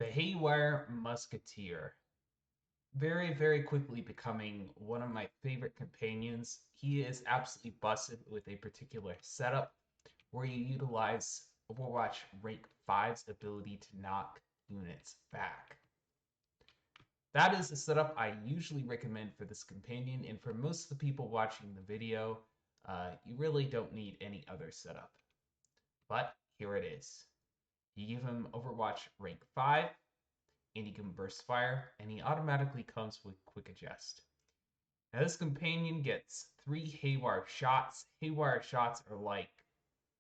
The Haywire Musketeer. Very, very quickly becoming one of my favorite companions. He is absolutely busted with a particular setup where you utilize Overwatch Rank 5's ability to knock units back. That is the setup I usually recommend for this companion, and for most of the people watching the video, you really don't need any other setup. But here it is. You give him Overwatch Rank 5, and he can burst fire, and he automatically comes with quick adjust. Now this companion gets 3 Haywire Shots. Haywire Shots are like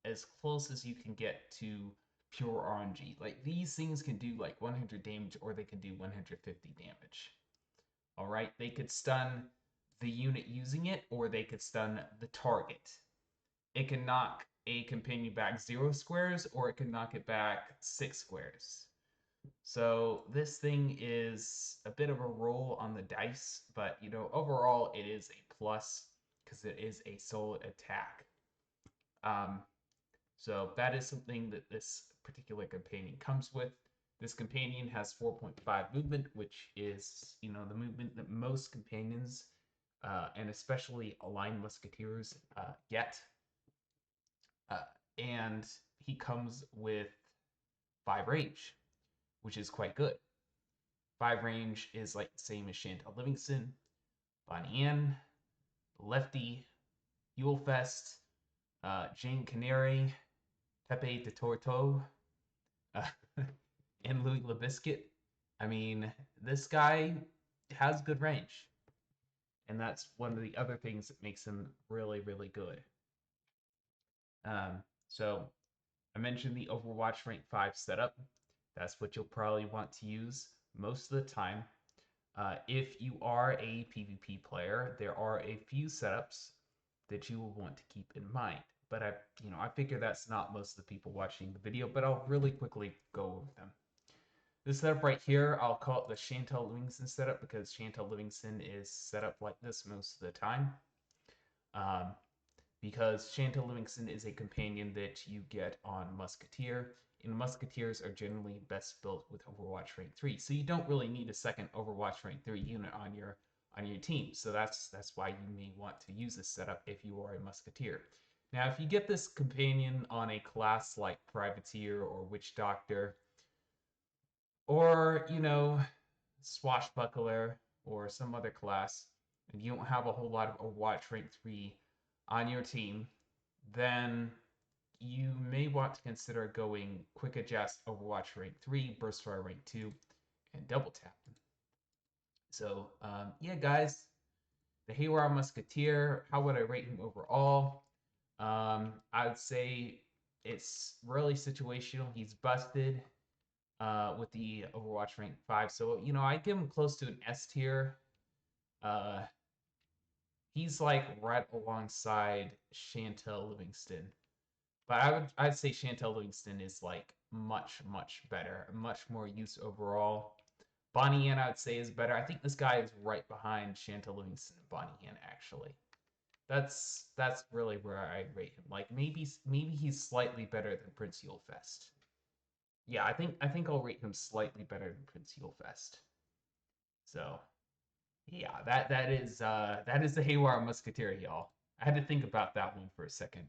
as close as you can get to pure RNG. Like these things can do like 100 damage or they can do 150 damage. Alright, they could stun the unit using it or they could stun the target. It can knock a companion back 0 squares or it can knock it back 6 squares. So this thing is a bit of a roll on the dice, but overall it is a plus because it is a solid attack. So that is something that this particular companion comes with. This companion has 4.5 movement, which is the movement that most companions and especially aligned musketeers get. And he comes with 5 range, which is quite good. 5 range is like the same as Chantal Livingston, Bonnie Ann, Lefty, Yulefest, Jane Canary, Pepe de Torto, and Louis LeBiscuit. I mean, this guy has good range. And that's one of the other things that makes him really, really good. So I mentioned the Overwatch Rank 5 setup. That's what you'll probably want to use most of the time. If you are a PvP player, there are a few setups that you will want to keep in mind. But I figure that's not most of the people watching the video, but I'll really quickly go over them. This setup right here, I'll call it the Chantal Livingston setup because Chantal Livingston is set up like this most of the time. Because Chantal Livingston is a companion that you get on Musketeer, and Musketeers are generally best built with Overwatch Rank 3. So you don't really need a second Overwatch Rank 3 unit on your team. So that's why you may want to use this setup if you are a Musketeer. Now, if you get this companion on a class like Privateer or Witch Doctor, or, Swashbuckler or some other class, and you don't have a whole lot of Overwatch Rank 3 on your team, then you may want to consider going Quick Adjust Overwatch Rank 3, Burst Fire Rank 2, and Double Tap. So, yeah, guys, the Haywire Musketeer, how would I rate him overall? I would say it's really situational. He's busted with the Overwatch Rank 5. So, I give him close to an S tier. He's like right alongside Chantal Livingston. But I'd say Chantal Livingston is like much, much better, much more use overall. Bonnie Ann, I would say, is better. I think this guy is right behind Chantal Livingston and Bonnie Ann, actually. That's really where I rate him. Like maybe he's slightly better than Prince Yulefest. Yeah, I think I'll rate him slightly better than Prince Yulefest. So yeah, that is the Haywire Musketeer, y'all. I had to think about that one for a second.